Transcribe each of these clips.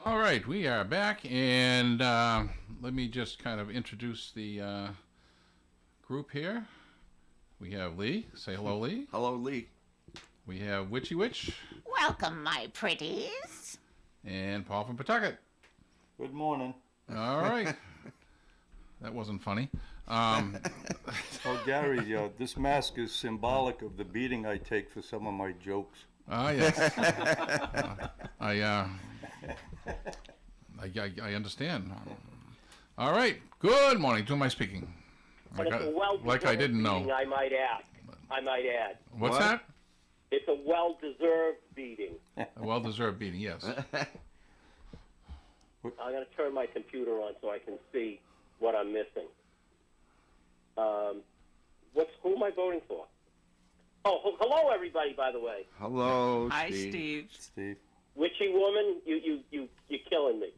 All right, we are back, and let me just kind of introduce the group here. We have Lee. Say hello, Lee. Hello, Lee. We have Witchy Witch. Welcome, my pretties. And Paul from Pawtucket. Good morning. All right. That wasn't funny. Oh, Gary, this mask is symbolic of the beating I take for some of my jokes. Yes. I understand. All right. Good morning. To my speaking. Like I didn't know. I might add. What's that? It's a well-deserved beating. A well-deserved beating, yes. I'm going to turn my computer on so I can see what I'm missing. Who am I voting for? Oh, hello, everybody, by the way. Hello, Hi, Steve. Steve. Witchy woman, you're killing me.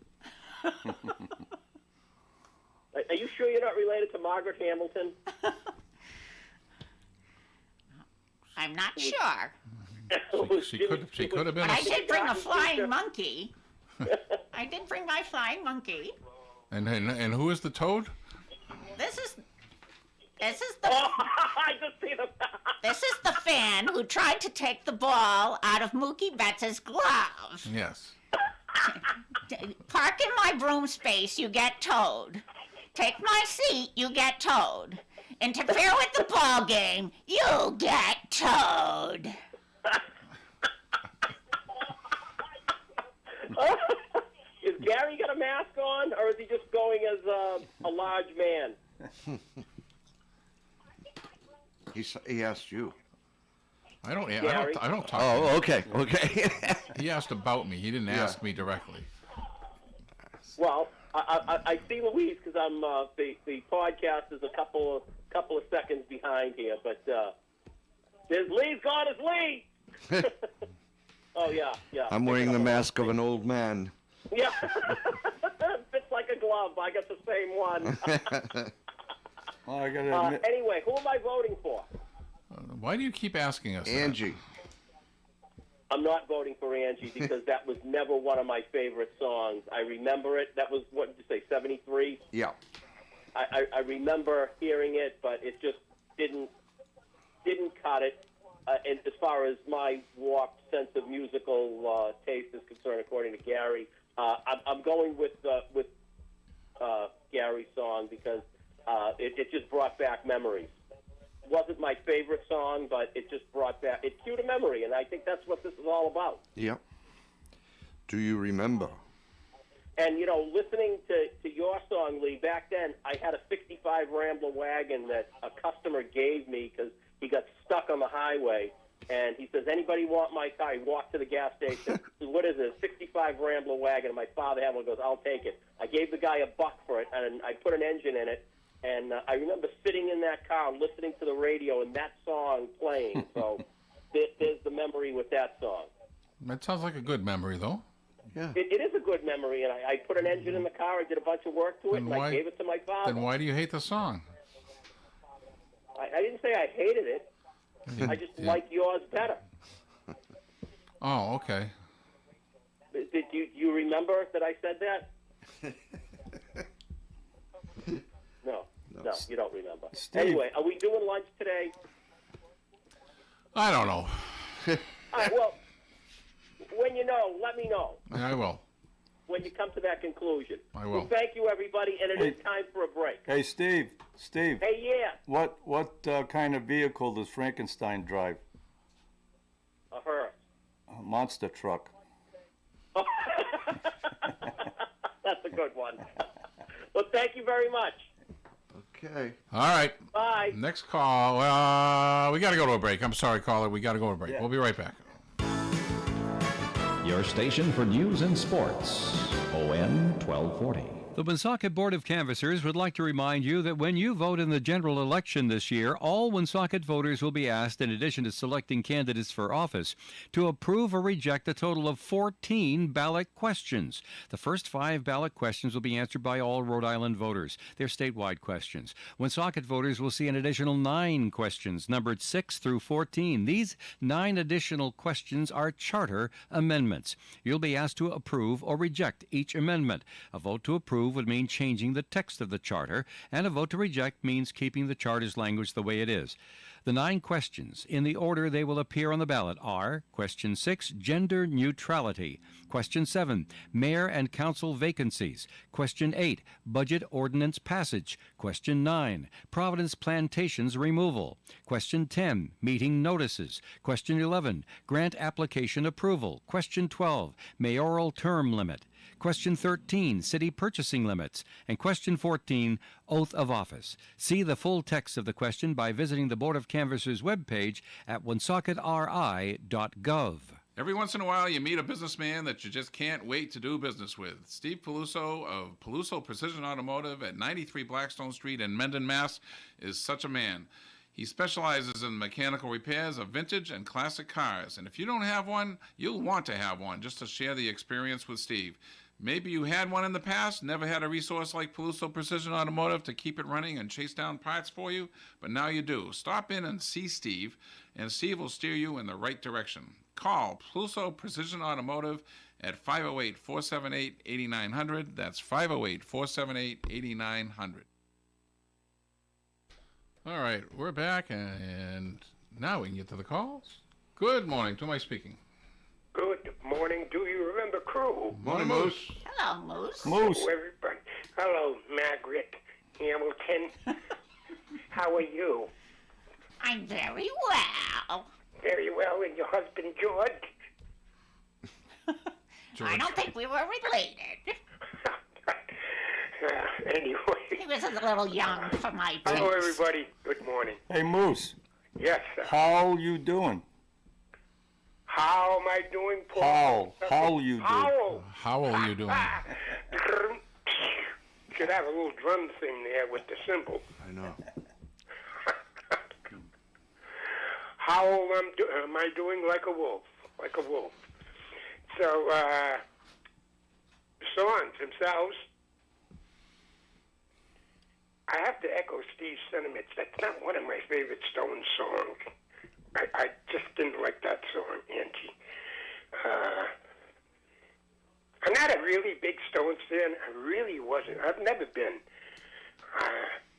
Are you sure you're not related to Margaret Hamilton? I'm not sure, She could have been. but I did bring a flying monkey. I did bring my flying monkey. And who is the toad? This is the I just see the. this is the fan who tried to take the ball out of Mookie Betts' glove. Yes. Park in my broom space, you get towed. Take my seat, you get towed. Interfere with the ball game, you get towed. Is Gary got a mask on, or is he just going as a large man? He asked you. I don't talk. Oh, okay. He asked about me. He didn't ask me directly. Well, I see Louise because I'm the podcast is a couple of seconds behind here, but there's Lee's gone as Lee. Oh yeah. I'm wearing the mask of an old man. Yeah, fits like a glove. I got the same one. Well, I gotta admit, Anyway, who am I voting for? Why do you keep asking us that? Angie. I'm not voting for Angie because that was never one of my favorite songs. I remember it. That was, what did you say, 73? Yeah. I remember hearing it, but it just didn't cut it. And as far as my warped sense of musical taste is concerned, according to Gary, I'm going with Gary's song because it just brought back memories. It wasn't my favorite song, but it just it cued a memory, and I think that's what this is all about. Yep. Do you remember? And, listening to your song, Lee, back then, I had a 65 Rambler wagon that a customer gave me because he got stuck on the highway, and he says, anybody want my car? He walked to the gas station. Says, what is it, a 65 Rambler wagon? And my father had one, goes, I'll take it. I gave the guy $1 for it, and I put an engine in it, and I remember sitting in that car listening to the radio and that song playing. So there's the memory with that song. That sounds like a good memory, though. Yeah. It is a good memory, and I put an engine in the car, I did a bunch of work to it, and I gave it to my father. Then why do you hate the song? I didn't say I hated it. I just like yours better. Oh, okay. Did you remember that I said that? No, you don't remember. Steve. Anyway, are we doing lunch today? I don't know. All right, well, when you know, let me know. I will. When you come to that conclusion. I will. Well, thank you, everybody, and it is time for a break. hey, Steve. Hey, yeah, What kind of vehicle does Frankenstein drive? a hearse. A monster truck. That's a good one. Well, thank you very much. Okay. All right. Bye. Next call. We got to go to a break. I'm sorry, caller. We got to go to a break. Yeah. We'll be right back. Your station for news and sports. ON 1240. The Woonsocket Board of Canvassers would like to remind you that when you vote in the general election this year, all Woonsocket voters will be asked, in addition to selecting candidates for office, to approve or reject a total of 14 ballot questions. The first 5 ballot questions will be answered by all Rhode Island voters. They're statewide questions. Woonsocket voters will see an additional 9 questions, numbered 6 through 14. These 9 additional questions are charter amendments. You'll be asked to approve or reject each amendment. A vote to approve would mean changing the text of the charter, and a vote to reject means keeping the charter's language the way it is. The 9 questions, in the order they will appear on the ballot, are Question 6, gender neutrality. Question 7, mayor and council vacancies. Question 8, budget ordinance passage. Question 9, Providence Plantations removal. Question 10, meeting notices. Question 11, grant application approval. Question 12, mayoral term limit. Question 13, city purchasing limits. And question 14, oath of office. See the full text of the question by visiting the Board of Canvassers webpage at woonsocketri.gov. Every once in a while, you meet a businessman that you just can't wait to do business with. Steve Peluso of Peluso Precision Automotive at 93 Blackstone Street in Mendon, Mass. is such a man. He specializes in mechanical repairs of vintage and classic cars. And if you don't have one, you'll want to have one just to share the experience with Steve. Maybe you had one in the past, never had a resource like Peluso Precision Automotive to keep it running and chase down parts for you, but now you do. Stop in and see Steve, and Steve will steer you in the right direction. Call Peluso Precision Automotive at 508-478-8900. That's 508-478-8900. All right, we're back, and now we can get to the calls. Good morning. To whom am I speaking? Good morning. Do you remember Crew? Morning, Moose. Hello, Moose. Moose. Oh, everybody. Hello, Margaret Hamilton. How are you? I'm very well. Very well. And your husband, George? I don't think we were related. Anyway. He was a little young for my taste. Hello, everybody. Good morning. Hey, Moose, Yes, sir. how you doing? How am I doing, Paul? How you doing? How are you doing? Should have a little drum thing there with the cymbal. I know. How am I doing? Like a wolf. Like a wolf. So, the songs themselves, I have to echo Steve's sentiments. That's not one of my favorite Stones songs. I just didn't like that song, Angie. I'm not a really big Stones fan. I really wasn't. I've never been.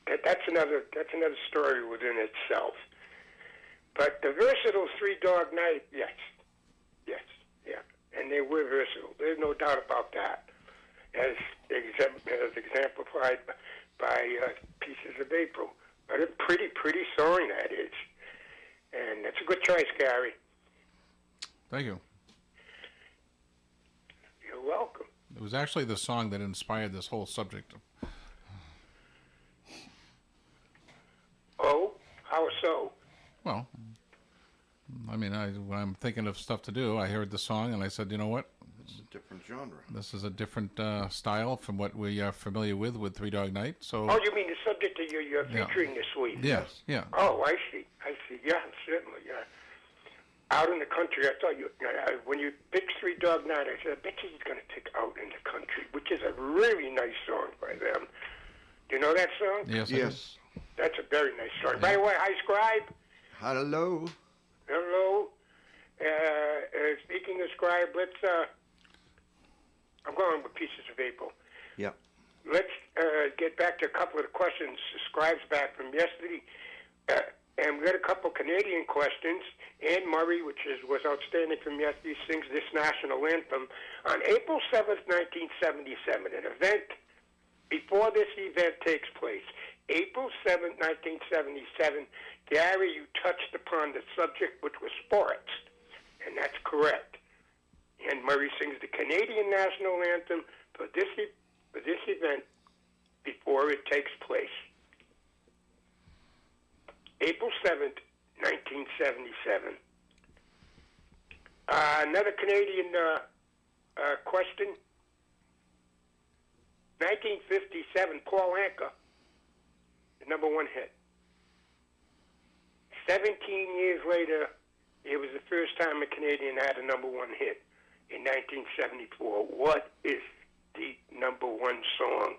That's another story within itself. But the versatile Three Dog Night, yes, yeah, and they were versatile. There's no doubt about that, as exemplified by Pieces of April. But a pretty song that is. And that's a good choice, Gary. Thank you. You're welcome. It was actually the song that inspired this whole subject. Oh, how so? Well, I mean, when I'm thinking of stuff to do, I heard the song and I said, you know what? It's a different genre. This is a different style from what we are familiar with Three Dog Night. So, Oh, you mean the subject that you're featuring this week? yes, yeah. Oh, I see. Yeah, certainly, yeah. Out in the country, I thought when you picked Three Dog Night, I said, I bet you he's going to pick Out in the Country, which is a really nice song by them. Do you know that song? Yes, Yes. That's a very nice song. By the way, hi, Scribe. Hello. Hello. Speaking of Scribe, I'm going with Pieces of April. Yeah. Let's get back to a couple of the questions. Scribe's back from yesterday. And we got a couple Canadian questions. Anne Murray, was outstanding from yesterday, sings this national anthem. On April 7th, 1977, an event before this event takes place, April 7th, 1977, Gary, you touched upon the subject, which was sports, and that's correct. Anne Murray sings the Canadian national anthem for this event before it takes place. April 7th, 1977. Another Canadian question. 1957, Paul Anka, the number one hit. 17 years later, it was the first time a Canadian had a number one hit in 1974. What is the number one song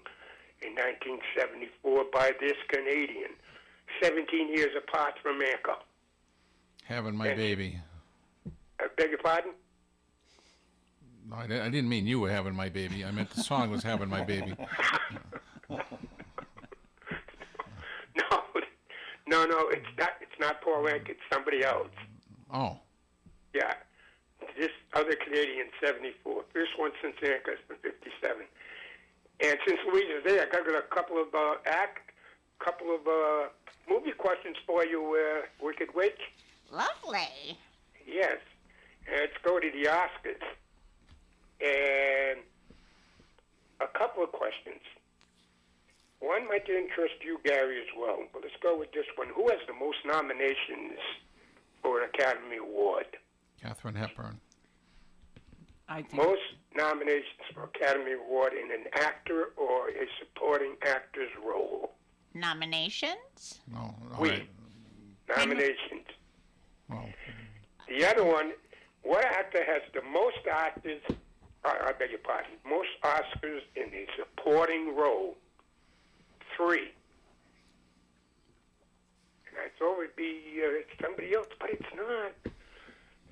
in 1974 by this Canadian? 17 years apart from Anka. Having my baby. I beg your pardon? No, I didn't mean you were having my baby. I meant the song was having my baby. No, it's not Paul Anka, it's somebody else. Oh. Yeah. This other Canadian, 74. First one since Anka's been 57. And since Louise is there, I got a couple of movie questions for you, Wicked Witch. Lovely. Yes. Let's go to the Oscars. And a couple of questions. One might interest you, Gary, as well. But let's go with this one. Who has the most nominations for an Academy Award? Katharine Hepburn. I think. Most nominations for Academy Award in an actor or a supporting actor's role. Nominations? No. All Oui. right. Nominations. Well, The other one, what actor has the most actors, I beg your pardon, most Oscars in a supporting role? 3. And I thought it would be somebody else, but it's not.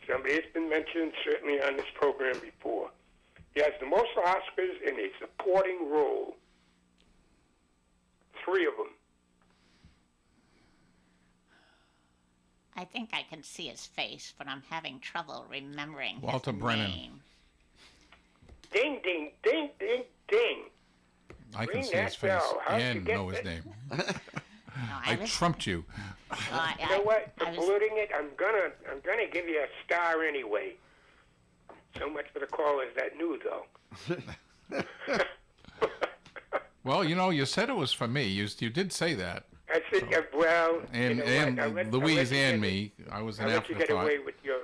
Somebody has been mentioned certainly on this program before. He has the most Oscars in a supporting role. 3 of them. I think I can see his face, but I'm having trouble remembering Walter his Brennan. name. Ding, ding, ding, ding, ding. I can Ring see that his face bell. How'd you and get know his that? name. No, I trumped you. You know what? For polluting it, I'm gonna give you a star anyway. So much for the callers that knew, though. Well, you said it was for me. You did say that. I said, well, And you know what? I'll let Louise you and get- me. I was an I'll let you get afterthought. away with your.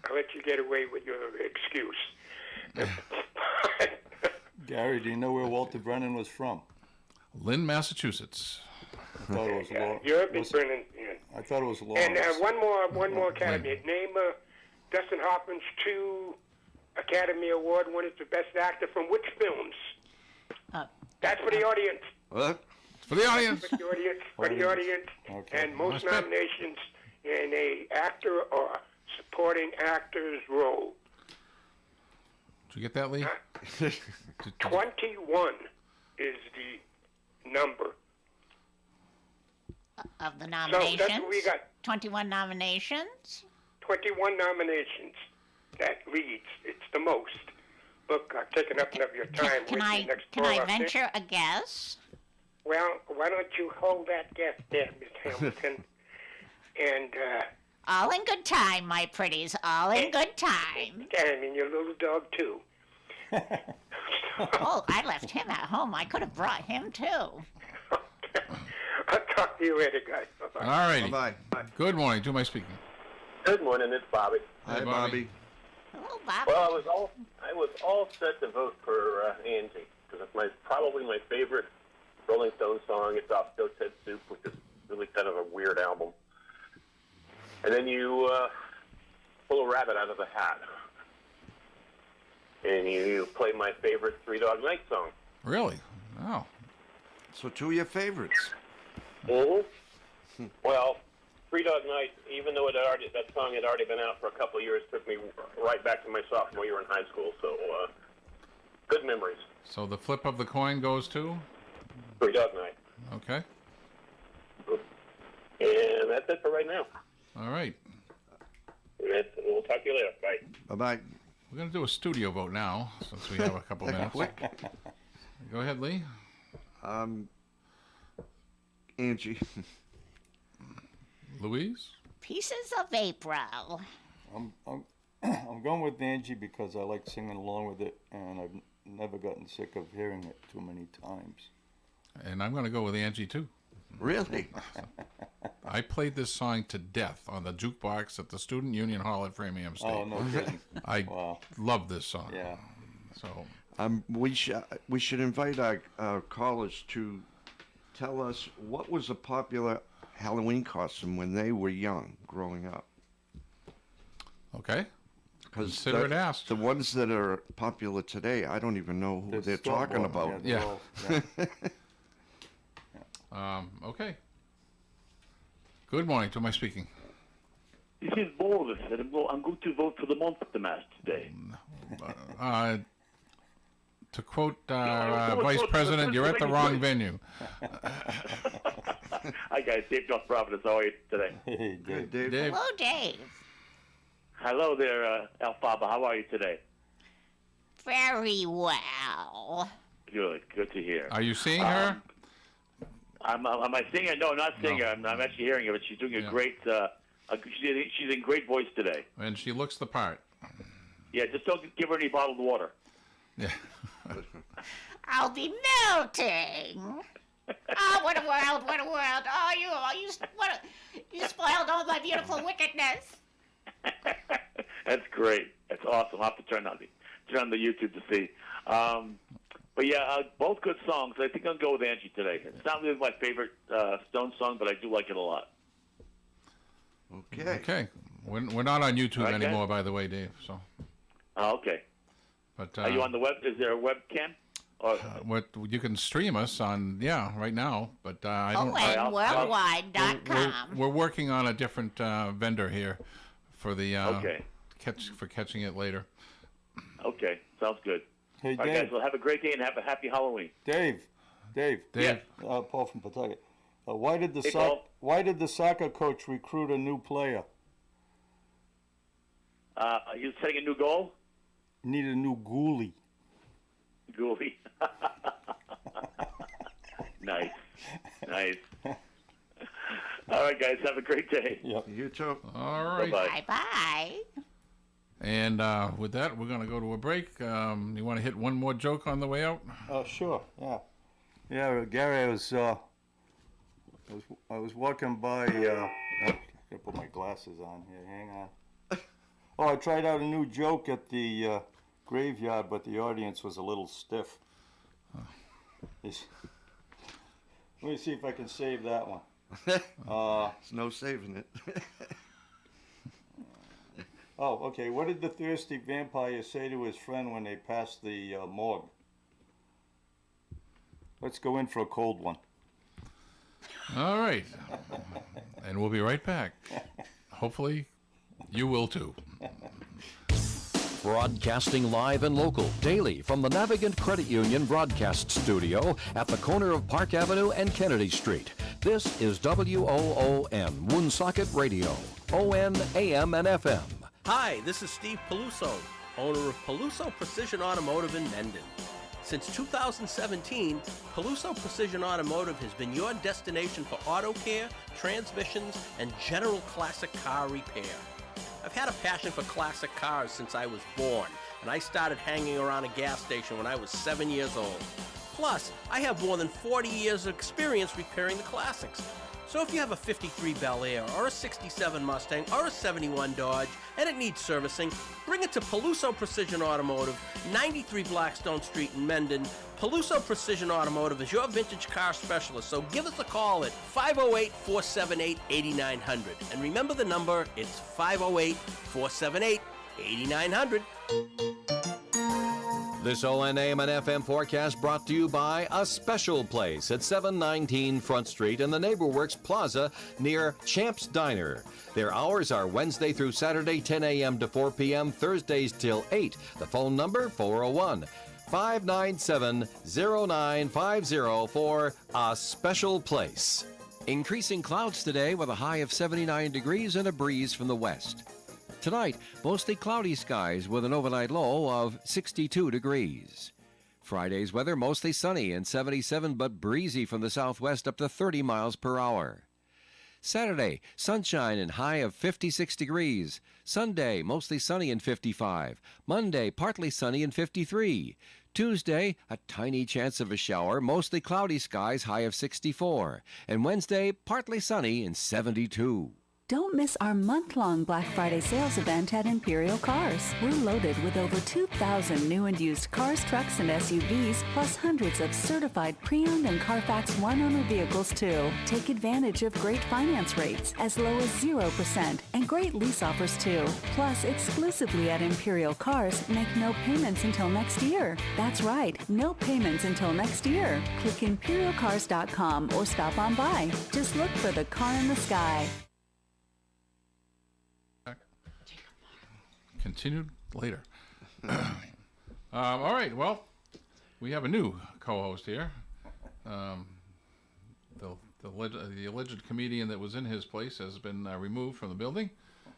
I'll let you get away with your excuse. Gary, do you know where Walter Brennan was from? Lynn, Massachusetts. I thought it was Lawrence. Europe and Brennan. Yeah. I thought it was Lawrence. And one more Academy. Name Dustin Hoffman's 2 Academy Award winners for Best Actor from which films? That's for the audience. What? For the audience. For the audience. For the audience. Okay. And most Respect. nominations in a actor or supporting actor's role. Did you get that, Lee? 21 is the number. Of the So nominations? that's what we got. 21 nominations? 21 nominations. That leads. It's the most. Look, I've taken up enough of your time. Can Wait I till next can call I up there. venture a guess? Well, why don't you hold that guess there, Miss Hamilton? And, All in good time, my pretties. All in good time. and your little dog, too. Oh, I left him at home. I could have brought him too. I'll talk to you later, guys. Bye-bye. All righty. Bye-bye. Good morning. To my speaking. Good morning, it's Bobby. Hi, Bobby. Bobby. Hello, Bobby. Well, I was all set to vote for Angie because it's probably my favorite Rolling Stones song. It's off Go Ted Soup, which is really kind of a weird album. And then you pull a rabbit out of the hat, and you play my favorite Three Dog Night song. Really? Oh. So 2 of your favorites. Mm-hmm. Well, Three Dog Night, even though that song had already been out for a couple of years, took me right back to my sophomore year in high school. So, good memories. So the flip of the coin goes to? Three Dog Night. Okay. And that's it for right now. All right. We'll talk to you later. Bye. Bye-bye. We're going to do a studio vote now, since we have a couple minutes. Go ahead, Lee. Angie. Louise? Pieces of April. I'm going with Angie because I like singing along with it, and I've never gotten sick of hearing it too many times. And I'm going to go with Angie, too. Really? I played this song to death on the jukebox at the Student Union Hall at Framingham State. Oh, no kidding. I Wow. love this song. Yeah. So We should invite our callers to tell us what was a popular Halloween costume when they were young, growing up. Okay. Because Consider it asked. the ones that are popular today, I don't even know who they're talking about. they're Yeah. all- Okay. Good morning. To my speaking. This is Boris, and I'm going to vote for the Monster Mash today. To quote No, Vice no, President, you're at the wrong venue. Hi, guys. Dave North Providence. How are you today? Hey, Good, Dave. Dave. Dave. Hello, Dave. Hello there, Alfaba. How are you today? Very well. Good. Good to hear. Are you seeing her? Am I seeing her? No, not seeing No. her. I'm actually hearing her, but she's doing a Yeah. great. She's in great voice today. And she looks the part. Yeah, just don't give her any bottled water. Yeah. I'll be melting. Oh, what a world! What a world! Oh, you spoiled all my beautiful wickedness. That's great. That's awesome. I'll have to turn on the YouTube to see. But yeah, both good songs. I think I'll go with Angie today. It's not really my favorite Stone song, but I do like it a lot. Okay. Okay. We're not on YouTube Okay. anymore, by the way, Dave. So, Okay. but Are you on the web? Is there a webcam? Or, what you can stream us on? Yeah, right now. But I don't. ONWorldwide.com. We're working on a different vendor here for the Okay. catching it later. Okay. Sounds good. Hey, All right, Dave. guys. Well, have a great day and have a happy Halloween. Dave. Dave. Yes. Paul from Pawtucket. Why did the Hey, Paul. Why did the soccer coach recruit a new player? You setting a new goal? Need a new goalie. Goofy. Nice. Nice. All right, guys. Have a great day. Yep. You too. All right. Bye-bye. Bye-bye. And with that, we're going to go to a break. You want to hit one more joke on the way out? Oh, sure. Yeah. Yeah, Gary, I was walking by. I gotta put my glasses on here. Hang on. Oh, I tried out a new joke at the graveyard, but the audience was a little stiff. Let me see if I can save that one. There's no saving it. Oh, okay. What did the thirsty vampire say to his friend when they passed the morgue? Let's go in for a cold one. All right. And we'll be right back. Hopefully, you will too. Broadcasting live and local daily from the Navigant Credit Union broadcast studio at the corner of Park Avenue and Kennedy Street. This is WOON, Woonsocket Radio, ON, AM, and FM. Hi, this is Steve Peluso, owner of Peluso Precision Automotive in Mendon. Since 2017, Peluso Precision Automotive has been your destination for auto care, transmissions, and general classic car repair. I've had a passion for classic cars since I was born, and I started hanging around a gas station when I was 7 years old. Plus, I have more than 40 years of experience repairing the classics. So if you have a 53 Bel Air, or a 67 Mustang, or a 71 Dodge, and it needs servicing, bring it to Peluso Precision Automotive, 93 Blackstone Street in Mendon. Peluso Precision Automotive is your vintage car specialist, so give us a call at 508-478-8900. And remember the number, it's 508-478-8900. This ONAM and FM forecast brought to you by A Special Place at 719 Front Street in the NeighborWorks Plaza near Champ's Diner. Their hours are Wednesday through Saturday, 10 a.m. to 4 p.m., Thursdays till 8. The phone number, 401-597-0950 for A Special Place. Increasing clouds today with a high of 79 degrees and a breeze from the west. Tonight, mostly cloudy skies with an overnight low of 62 degrees. Friday's weather mostly sunny and 77 but breezy from the southwest up to 30 miles per hour. Saturday, sunshine and high of 56 degrees. Sunday, mostly sunny and 55. Monday, partly sunny and 53. Tuesday, a tiny chance of a shower, mostly cloudy skies, high of 64. And Wednesday, partly sunny and 72. Don't miss our month-long Black Friday sales event at Imperial Cars. We're loaded with over 2,000 new and used cars, trucks, and SUVs, plus hundreds of certified pre-owned and Carfax one-owner vehicles, too. Take advantage of great finance rates as low as 0% and great lease offers, too. Plus, exclusively at Imperial Cars, make no payments until next year. That's right, no payments until next year. Click ImperialCars.com or stop on by. Just look for the car in the sky. Continued later. All right, well, we have a new co-host here. The alleged comedian that was in his place has been removed from the building,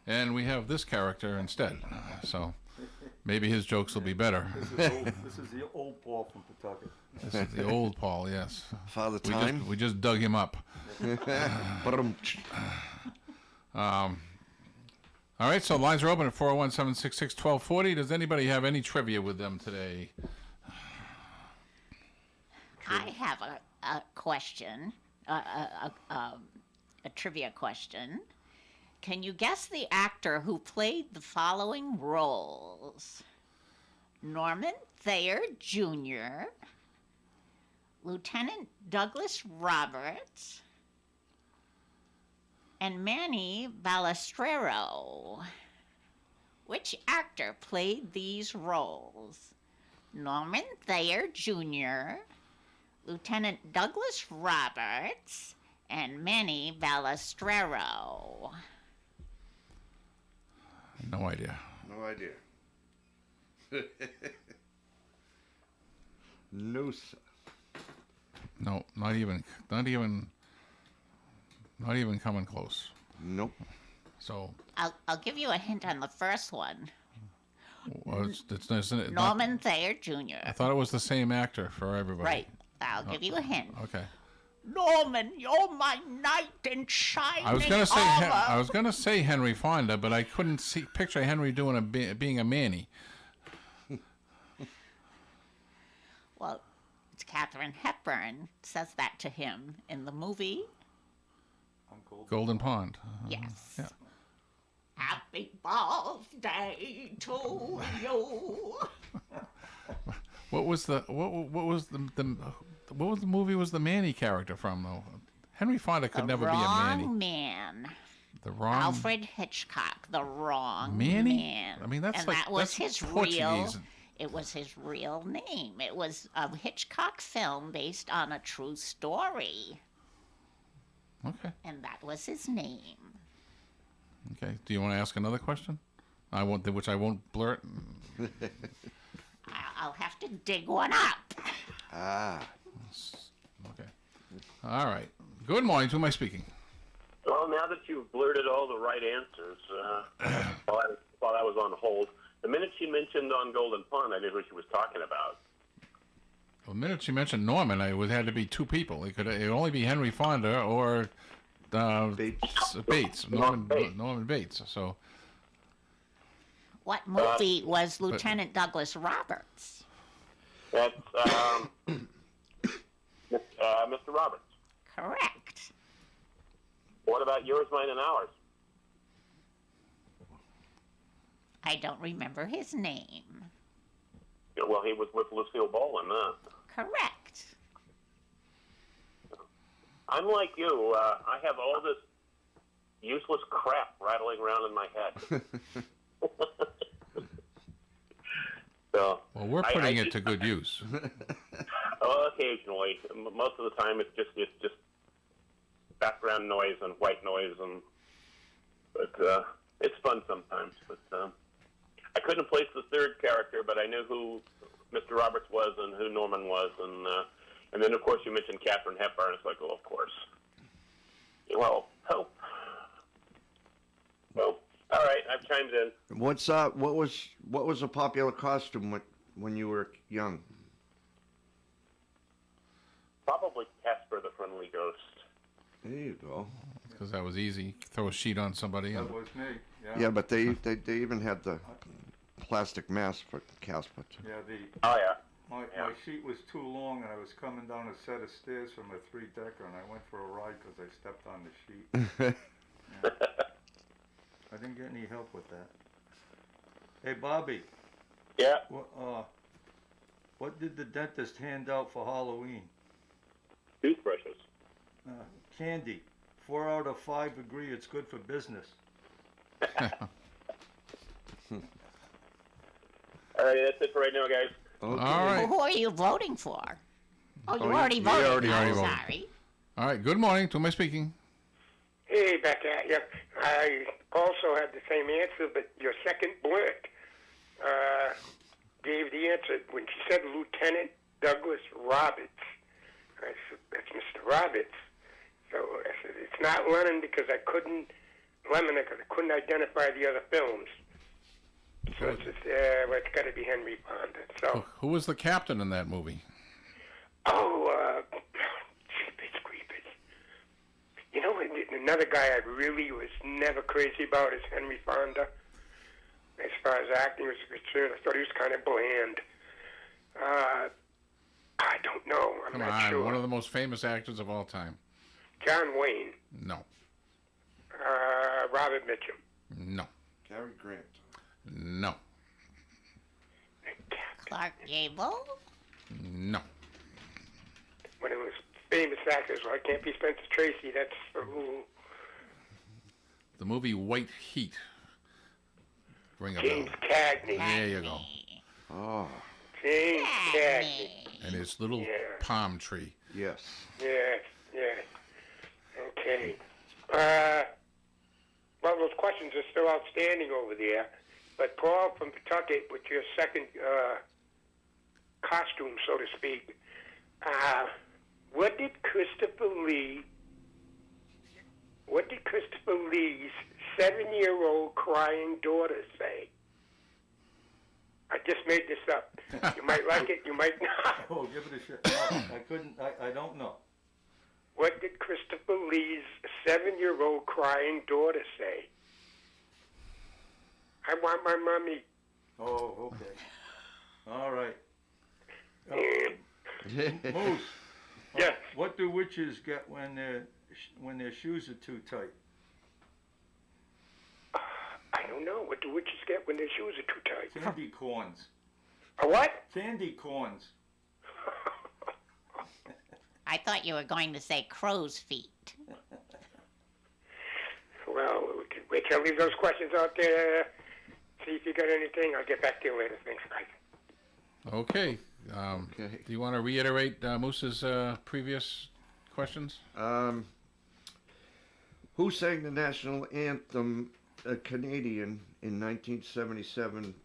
and we have this character instead. So maybe his jokes will be better. This is the old Paul from Pawtucket. This is the old Paul, yes. Father Time. We just dug him up. All right, so lines are open at 401-766-1240. Does anybody have any trivia with them today? I have a question, a trivia question. Can you guess the actor who played the following roles? Norman Thayer Jr., Lieutenant Douglas Roberts, and Manny Balistrero. Which actor played these roles? Norman Thayer Jr., Lieutenant Douglas Roberts, and Manny Balistrero. No idea. No idea. No, sir. No, not even coming close. Nope. So. I'll give you a hint on the first one. Well, isn't it Norman Thayer Jr. I thought it was the same actor for everybody. Right. I'll give you a hint. Okay. Norman, you're my knight in shining I was gonna say armor. I was gonna say Henry Fonda, but I couldn't picture Henry doing being a Manny. Well, it's Katharine Hepburn says that to him in the movie. Golden Pond. Yes. Yeah. Happy birthday to you. What was the movie was the Manny character from though? Henry Fonda could never be a Manny. Wrong man. The wrong Alfred Hitchcock, the wrong Manny? man. I mean, that's and like that was that's his Portuguese. real. It was his real name. It was a Hitchcock film based on a true story. Okay. And that was his name. Okay. Do you want to ask another question? Which I won't blurt. I'll have to dig one up. Ah. Okay. All right. Good morning. To who am I speaking? Well, now that you've blurted all the right answers, while I was on hold, the minute she mentioned on Golden Pond, I knew who she was talking about. The minute she mentioned Norman, it would had to be two people. It could only be Henry Fonda or Bates. Norman Bates. So. What movie was Lieutenant Douglas Roberts? That's Mr. Roberts. Correct. What about Yours, Mine, and Ours? I don't remember his name. Well, he was with Lucille Ball in that. Correct. I'm like you. I have all this useless crap rattling around in my head. So, well, we're putting it to good use. Well, occasionally. Most of the time, it's just background noise and white noise, but it's fun sometimes. But I couldn't place the third character, but I knew who Mr. Roberts was and who Norman was, and then of course you mentioned Katharine Hepburn. It's like, oh, of course. Well, all right, I've chimed in. What was a popular costume when you were young? Probably Casper the Friendly Ghost. There you go. Because that was easy. Throw a sheet on somebody. That was me. Yeah. Yeah, but they even had the plastic mask for Casper. Yeah, Oh yeah. My sheet was too long, and I was coming down a set of stairs from a 3-decker, and I went for a ride because I stepped on the sheet. I didn't get any help with that. Hey, Bobby. Yeah. What did the dentist hand out for Halloween? Toothbrushes. Candy. 4 out of 5 agree it's good for business. All right, that's it for right now, guys. Okay. All right. Who are you voting for? Oh, you Oh, already you voted. already I'm voted. sorry. All right. Good morning. To whom am I speaking? Hey, back at you. I also had the same answer, but your second word gave the answer when she said Lieutenant Douglas Roberts. I said, that's Mr. Roberts. So I said, it's not Lennon because I couldn't identify the other films. So it's just, well, it's got to be Henry Fonda. So, Who was the captain in that movie? Jeepers Creepers. You know, another guy I really was never crazy about is Henry Fonda. As far as acting was concerned, I thought he was kind of bland. I don't know. I'm Come not on, sure. one of the most famous actors of all time. John Wayne. No. Robert Mitchum. No. Cary Grant. No. Clark Gable? No. One of those famous actors. Well, it can't be Spencer Tracy. That's The movie White Heat. Ring a James bell. Cagney. There you go. Oh, James Cagney. And his little Yeah. palm tree. yes. Yes, yes. Okay. Well, those questions are still outstanding over there. But Paul from Pawtucket, with your second costume, so to speak, what did Christopher Lee's 7-year-old crying daughter say? I just made this up. You might like it, you might not. Oh, give it a shot. No, I don't know. What did Christopher Lee's 7-year-old crying daughter say? I want my mommy. Oh, okay. All right. And Moose. Yeah. What do witches get when their shoes are too tight? I don't know. What do witches get when their shoes are too tight? Candy corns. A what? Candy corns. I thought you were going to say crow's feet. Well, we can wait till I leave those questions out there. See if you got anything. I'll get back to you later. Thanks, guys. Okay. Okay. Do you want to reiterate Moose's previous questions? Who sang the national anthem, Canadian, in 1977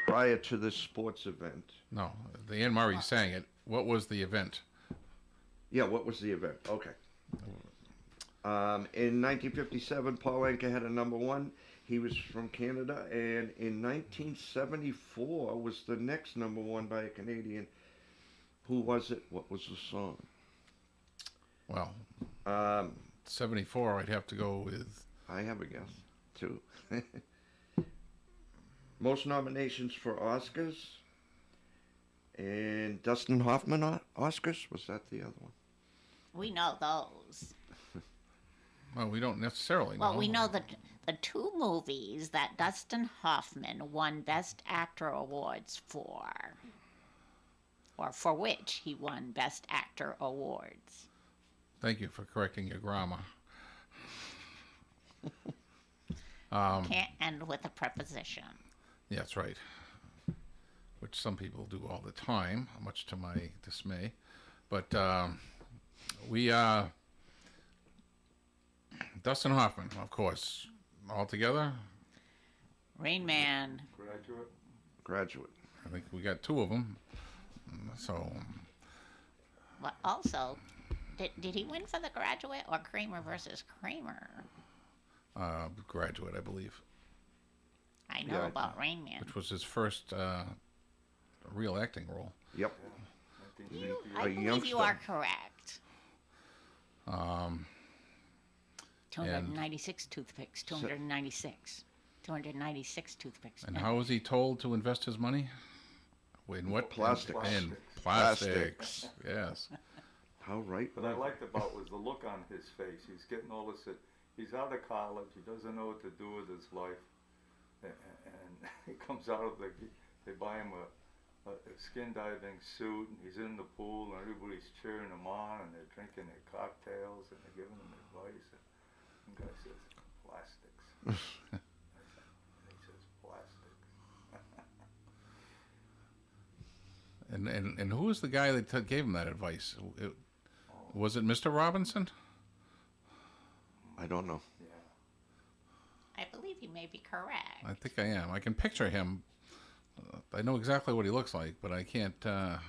prior to this sports event? No. The Anne Murray sang it. What was the event? Yeah, what was the event? Okay. In 1957, Paul Anka had a #1. He was from Canada, and in 1974 was the next #1 by a Canadian. Who was it? What was the song? Well, 74, I'd have to go with... I have a guess, too. Most nominations for Oscars. And Dustin Hoffman Oscars? Was that the other one? We know those. Well, we don't necessarily know. Well, we know the two movies that Dustin Hoffman won Best Actor awards for, or for which he won Best Actor awards. Thank you for correcting your grammar. Can't end with a preposition. Yeah, that's right. Which some people do all the time, much to my dismay. But Dustin Hoffman, of course, all together. Rain Man. Graduate. I think we got 2 of them. So, But also, did he win for The Graduate or Kramer versus Kramer? Graduate, I believe, I know about Rain Man. which was his first real acting role. Yep. I believe you are correct. 296 toothpicks. 296. 296 toothpicks. And how was he told to invest his money? In what? Plastics. In plastics. Yes. How right? What I liked about was the look on his face. He's getting all this. he's out of college. He doesn't know what to do with his life, and he comes out of they buy him a skin diving suit, and he's in the pool, and everybody's cheering him on, and they're drinking their cocktails, and they're giving him advice. And the guy says, "Plastics." And he says, "Plastics." And who was the guy that gave him that advice? Was it Mr. Robinson? I don't know. I believe you may be correct. I think I am. I can picture him. I know exactly what he looks like, but I can't. I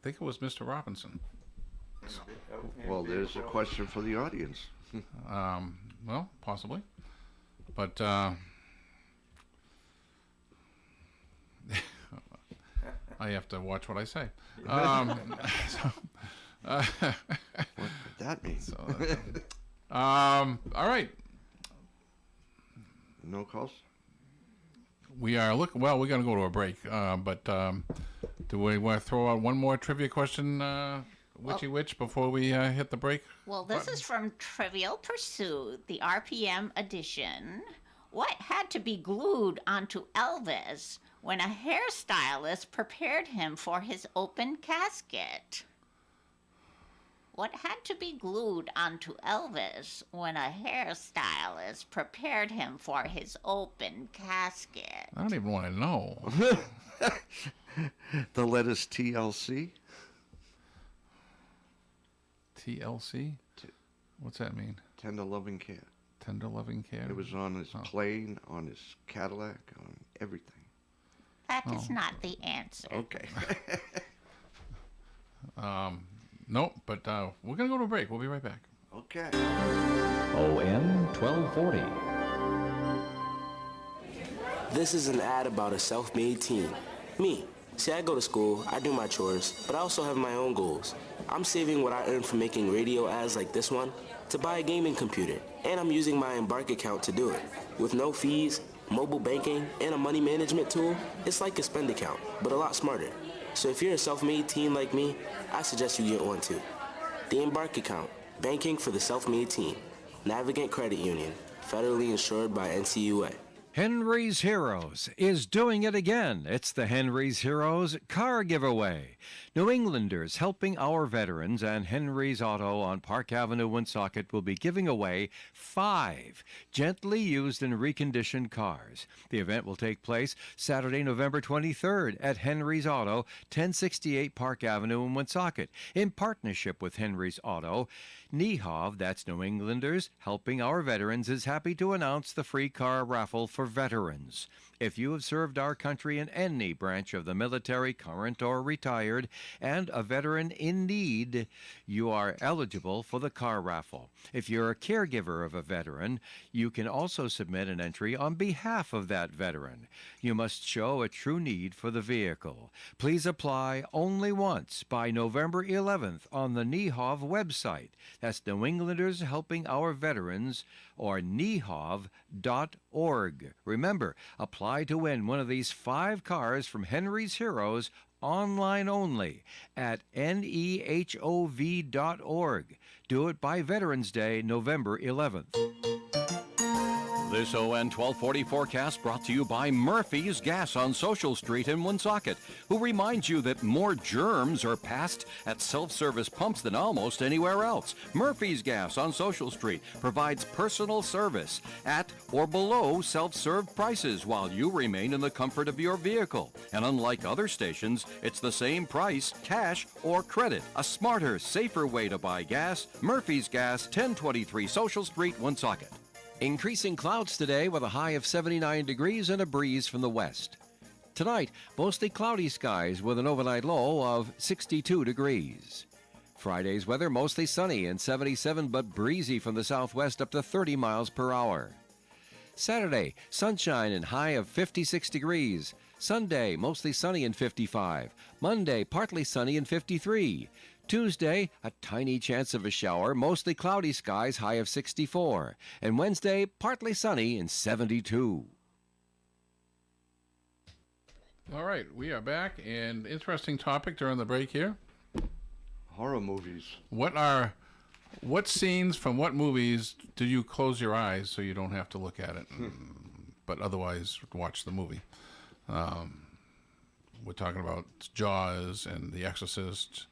think it was Mr. Robinson. Well, there's a question for the audience. Well, possibly, but I have to watch what I say. What did that mean? All right. No calls? We are looking. Well, we're going to go to a break, but do we want to throw out one more trivia question, Witchy Witch, before we hit the break? Well, this is from Trivial Pursuit, the RPM edition. What had to be glued onto Elvis when a hairstylist prepared him for his open casket? What had to be glued onto Elvis when a hairstylist prepared him for his open casket? I don't even want to know. The letters TLC? TLC? What's that mean? Tender loving care. Tender loving care? It was on his plane, on his Cadillac, on everything. That is not the answer. Okay. Nope, but we're going to go to a break. We'll be right back. Okay. OM 1240. This is an ad about a self-made teen. Me. See, I go to school, I do my chores, but I also have my own goals. I'm saving what I earn from making radio ads like this one to buy a gaming computer, and I'm using my Embark account to do it. With no fees, mobile banking, and a money management tool, it's like a spend account, but a lot smarter. So if you're a self-made teen like me, I suggest you get one too. The Embark account, banking for the self-made teen. Navigant Credit Union, federally insured by NCUA. Henry's Heroes is doing it again. It's the Henry's Heroes car giveaway. New Englanders helping our veterans and Henry's Auto on Park Avenue, Woonsocket will be giving away 5 gently used and reconditioned cars. The event will take place Saturday, November 23rd at Henry's Auto, 1068 Park Avenue in Woonsocket, in partnership with Henry's Auto. NEHAV, that's New Englanders Helping Our Veterans, is happy to announce the free car raffle for veterans. If you have served our country in any branch of the military, current or retired, and a veteran in need, you are eligible for the car raffle. If you're a caregiver of a veteran, you can also submit an entry on behalf of that veteran. You must show a true need for the vehicle. Please apply only once by November 11th on the NEHAV website. That's New Englanders Helping Our Veterans, or NEHAV.org. Remember, apply to win one of these 5 cars from Henry's Heroes online only at NEHOV.org. Do it by Veterans Day, November 11th. This ON 1240 forecast brought to you by Murphy's Gas on Social Street in Woonsocket, who reminds you that more germs are passed at self-service pumps than almost anywhere else. Murphy's Gas on Social Street provides personal service at or below self-serve prices while you remain in the comfort of your vehicle. And unlike other stations, it's the same price, cash or credit. A smarter, safer way to buy gas. Murphy's Gas, 1023 Social Street, Woonsocket. Increasing clouds today with a high of 79 degrees and a breeze from the west. Tonight, mostly cloudy skies with an overnight low of 62 degrees. Friday's weather mostly sunny and 77 but breezy from the southwest up to 30 miles per hour. Saturday, sunshine and high of 56 degrees. Sunday, mostly sunny and 55. Monday, partly sunny and 53. Tuesday, a tiny chance of a shower, mostly cloudy skies, high of 64. And Wednesday, partly sunny and 72. All right, we are back, and interesting topic during the break here. Horror movies. What are What scenes from what movies do you close your eyes so you don't have to look at it, but otherwise watch the movie? We're talking about Jaws and The Exorcist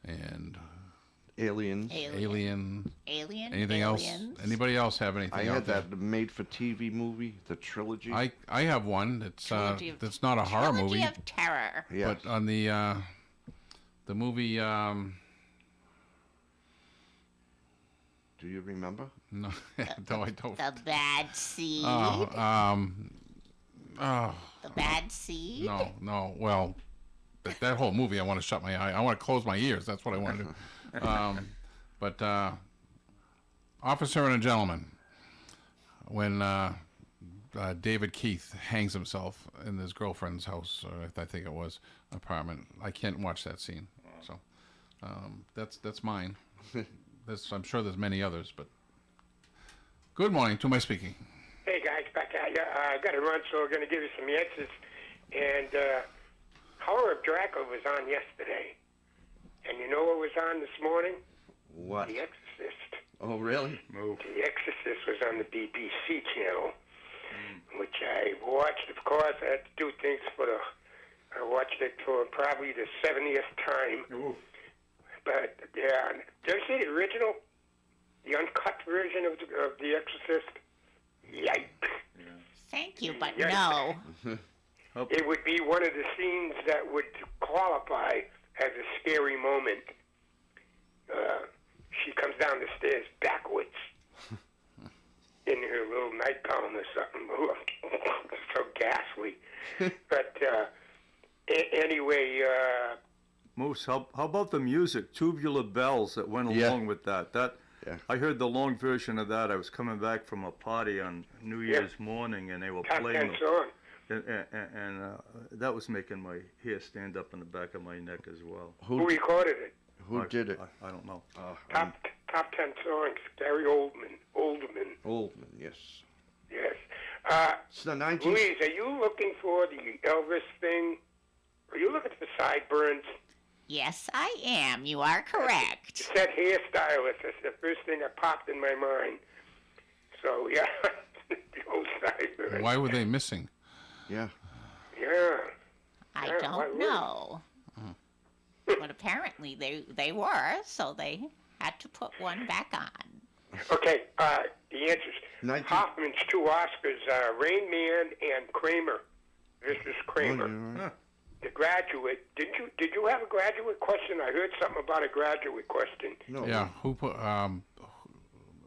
and Aliens. Alien. Anything Aliens. else? Anybody else have anything? I out had there? that made-for-TV movie, the trilogy. I have one. It's Trilogy of- that's not a horror Trilogy movie, of Terror. Yes. but on the movie. Do you remember? No, no, I don't. The Bad Seed. The Bad Seed. No. Well, that whole movie, I want to shut my eye. I want to close my ears. That's what I want to do. But Officer and a Gentleman, when David Keith hangs himself in his girlfriend's house, or I think it was apartment. I can't watch that scene. So that's mine. I'm sure there's many others, but good morning. To my speaking. Hey guys, back at you. I got to run, so we're going to give you some answers. And Horror of Dracula was on yesterday. And you know what was on this morning? What? The Exorcist. Oh, really? The Exorcist was on the BBC channel, which I watched. Of course, I had to do things I watched it for probably the 70th time. Ooh. But, yeah. Did you see the original? The uncut version of The Exorcist? Yikes. Thank you, but Yikes. no. It would be one of the scenes that would qualify as a scary moment. She comes down the stairs backwards in her little nightgown or something. So ghastly. But anyway, Moose, how about the music? Tubular Bells that went along with that. I heard the long version of that. I was coming back from a party on New Year's morning, and they were top playing 10 song. and that was making my hair stand up in the back of my neck as well. Who recorded it? Who did it? I don't know. Top 10 songs. Gary Oldman. Oldman, yes. Yes. It's the 19... Louise, are you looking for the Elvis thing? Are you looking for sideburns? Yes, I am. You are correct. You said hairstylist. That's the first thing that popped in my mind. So, yeah, the old sideburns. Why were they missing? Yeah. Yeah. I why don't wouldn't? know. But apparently they were, so they had to put one back on. Okay, the answers. Hoffman's two Oscars, Rain Man and Kramer. This is Kramer. The Graduate. Did you have a graduate question? I heard something about a graduate question. No. Yeah. Who put?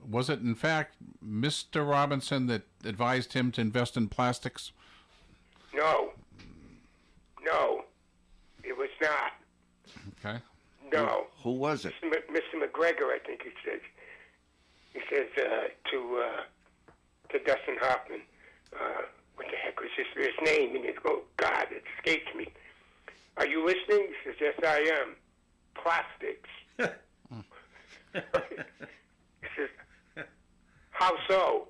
Was it in fact Mr. Robinson that advised him to invest in plastics? No, it was not. Okay. No. Who was it? Mr. McGregor, I think he says. He says to Dustin Hoffman, what the heck was his name? And he goes, oh, God, it escapes me. Are you listening? He says, yes, I am. Plastics. He says, how so?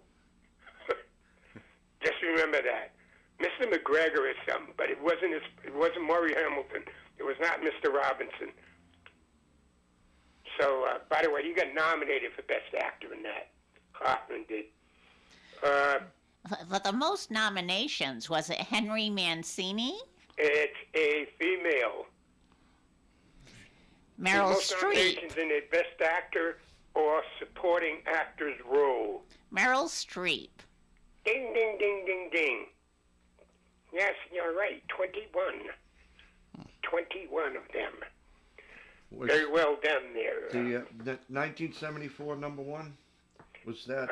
Just remember that. Mr. McGregor is something, but it wasn't Maury Hamilton. It was not Mr. Robinson. So, by the way, he got nominated for Best Actor in that. Hoffman did. For the most nominations, was it Henry Mancini? It's a female. Meryl most Streep. nominations in a Best Actor or Supporting Actor's role. Meryl Streep. Ding, ding, ding, ding, ding. Yes, you're right. 21. 21 of them. Very well done there. The 1974 number one? Was that?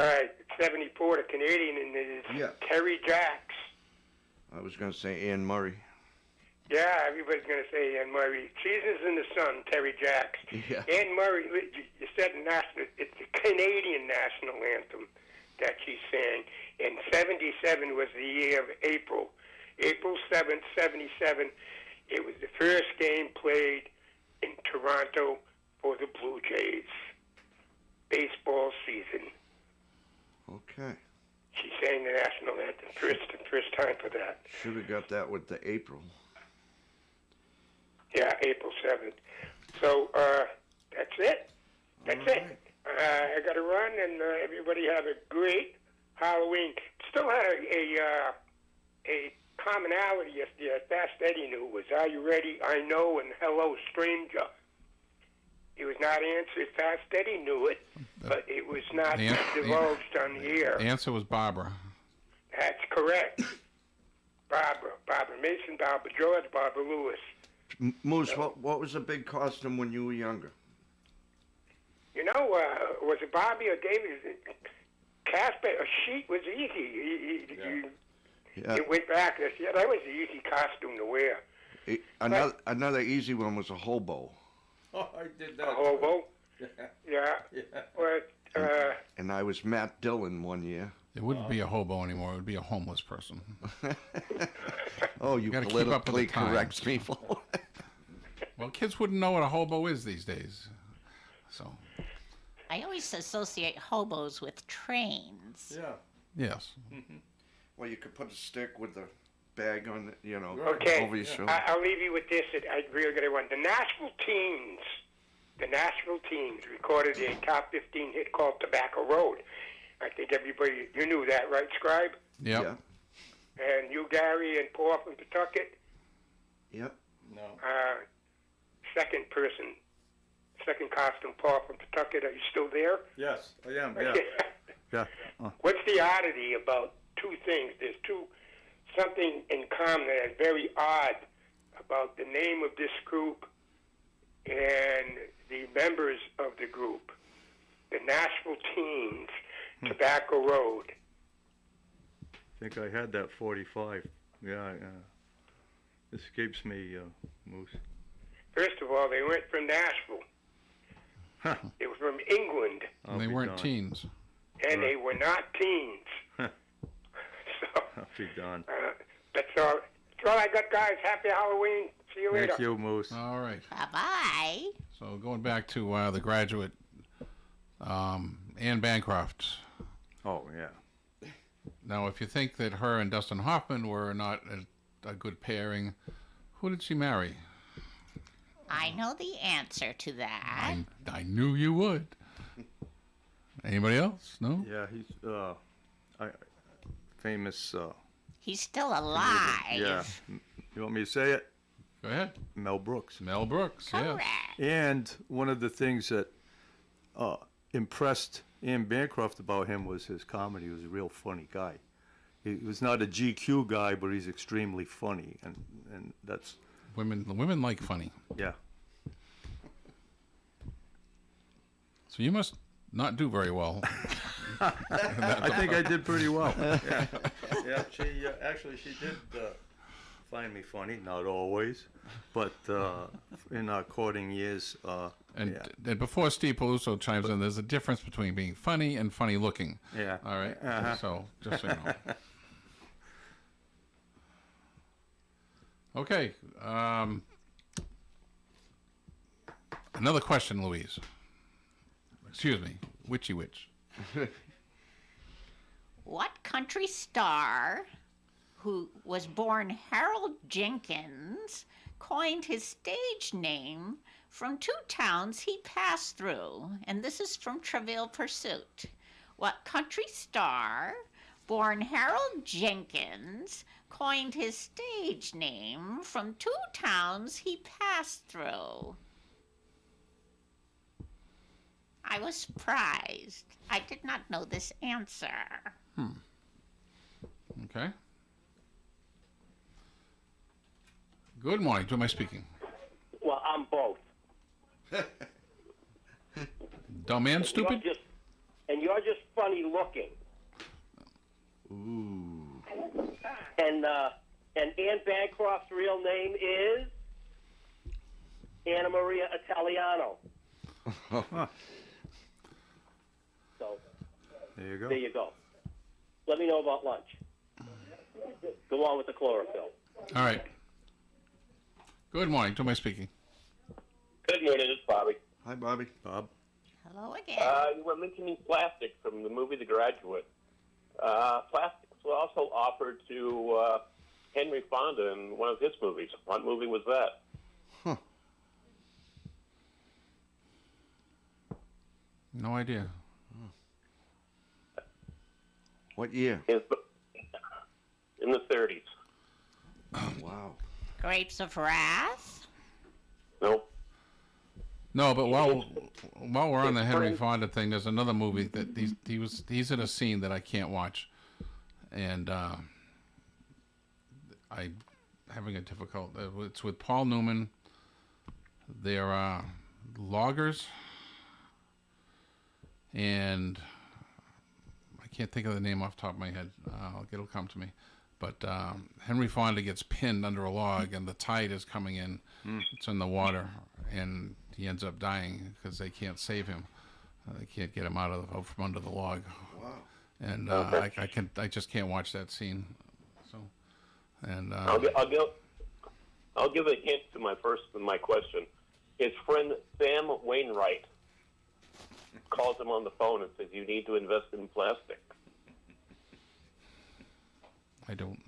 74, the Canadian, and it is Terry Jacks. I was going to say Anne Murray. Yeah, everybody's going to say Anne Murray. Seasons in the Sun, Terry Jacks. Yeah. Anne Murray, you said it's the Canadian national anthem that she sang. And 77 was the year of April. April 7th, 77. It was the first game played in Toronto for the Blue Jays. Baseball season. Okay. She sang the national anthem. First time for that. Should have got that with the April. Yeah, April 7th. So, that's it. That's it. I got to run, and everybody have a great Halloween. Still had a commonality yesterday. Fast Eddie knew was "Are you ready? I know" and "Hello, stranger." It was not answered. Fast Eddie knew it, but it was not divulged on the air. The answer was Barbara. That's correct. Barbara Mason, Barbara George, Barbara Lewis. Moose, what was a big costume when you were younger? You know, was it Bobby or David? Casper, a sheet was easy. It went back. Yeah, that was the easy costume to wear. Another easy one was a hobo. Oh, I did that. A hobo? Yeah. Well, and I was Matt Dillon one year. It wouldn't be a hobo anymore. It would be a homeless person. Oh, you gotta keep up with politically the times. correct people. Well, kids wouldn't know what a hobo is these days. So. I always associate hobos with trains. Yeah. Yes. Well, you could put a stick with the bag on, okay. over your shoulder. I'll leave you with this. I really got to run. The Nashville Teens recorded a top 15 hit called Tobacco Road. I think everybody, you knew that, right, Scribe? Yep. Yeah. And you, Gary, and Paul from Pawtucket? Yep. No. Second costume, Paul from Pawtucket. Are you still there? Yes, I am. Yeah. Yeah. What's the oddity about two things? There's something in common that is very odd about the name of this group and the members of the group. The Nashville Teens, Tobacco Road. I think I had that 45. Yeah. Escapes me, Moose. First of all, they weren't from Nashville. They were from England. And they weren't teens. And they were not teens. So, I'll be done. that's all I got, guys. Happy Halloween. See you later. Thank you, Moose. All right. Bye-bye. So going back to The Graduate, Anne Bancroft. Oh, yeah. Now, if you think that her and Dustin Hoffman were not a good pairing, who did she marry? I know the answer to that. I knew you would. Anybody else? No? Yeah, he's famous. He's still alive. Yeah. You want me to say it? Go ahead. Mel Brooks. Mel Brooks, Correct. And one of the things that impressed Anne Bancroft about him was his comedy. He was a real funny guy. He was not a GQ guy, but he's extremely funny, and that's women like funny. Yeah. So you must not do very well. I think I did pretty well. Yeah. Yeah. She she did find me funny, not always, but in our courting years. And before Steve Peluso chimes in, there's a difference between being funny and funny looking. Yeah. All right. Uh-huh. So just so you know. Okay. Another question, Louise. Excuse me, Witchy Witch. What country star who was born Harold Jenkins coined his stage name from two towns he passed through? And this is from Trivial Pursuit. What country star born Harold Jenkins coined his stage name from two towns he passed through? I was surprised. I did not know this answer. Okay. Good morning. To whom am I speaking? Well, I'm both. Dumb and stupid? You're just funny looking. Ooh. And Anne Bancroft's real name is Anna Maria Italiano. So there you go. There you go. Let me know about lunch. Go on with the chlorophyll. All right. Good morning. To whom am I speaking? Good morning, it's Bobby. Hi, Bobby. Bob. Hello again. You were mentioning plastic from the movie The Graduate. Plastics were also offered to Henry Fonda in one of his movies. What movie was that? No idea. What year? In the 30s. Oh, wow. Grapes of Wrath? Nope. No, but while we're on the Henry Fonda thing, there's another movie that he's in a scene that I can't watch, and I'm having a difficult. It's with Paul Newman. They're loggers, and I can't think of the name off the top of my head. It'll come to me. But Henry Fonda gets pinned under a log, and the tide is coming in. It's in the water, and he ends up dying because they can't save him. They can't get him out from under the log. Wow. And I just can't watch that scene. So, and I'll give a hint to my question. His friend Sam Wainwright calls him on the phone and says, "You need to invest in plastic." I don't.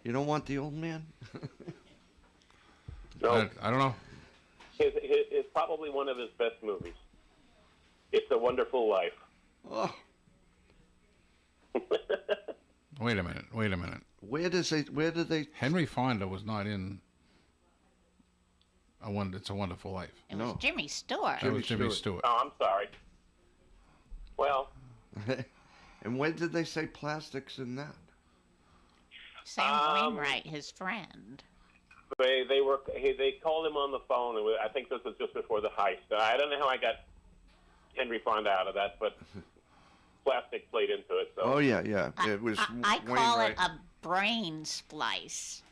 You don't want the old man? No. I don't know. It's probably one of his best movies. It's a Wonderful Life. Oh. Wait a minute. Where did they? Henry Fonda was not in. It's a Wonderful Life. It was Jimmy Stewart. That was Jimmy Stewart. Oh, I'm sorry. Well. And when did they say plastics in that? Sam Wainwright, his friend. They called him on the phone, and I think this was just before the heist. I don't know how I got Henry Fonda out of that, but plastic played into it. So. Oh yeah. It was. I call it a brain splice.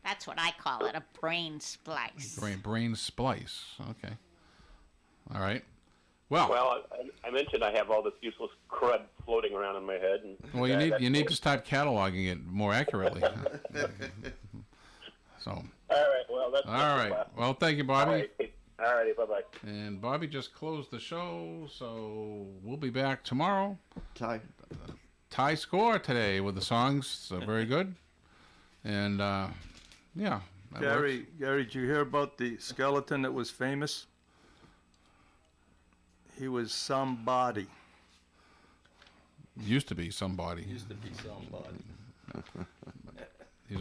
That's what I call it, a brain splice. Brain splice. Okay. All right. Well, I mentioned I have all this useless crud floating around in my head. And, you need to start cataloging it more accurately. So. All right. Well, that's all right. Well, thank you, Bobby. All righty. Bye-bye. And Bobby just closed the show, so we'll be back tomorrow. Tie score today with the songs. So very good. And yeah. Gary, did you hear about the skeleton that was famous? He was somebody. Used to be somebody. He's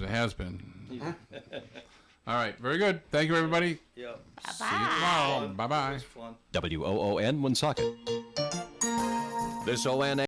a has-been. All right, very good. Thank you, everybody. Yeah. See you tomorrow. Bye-bye. WOON Woonsocket. This ONA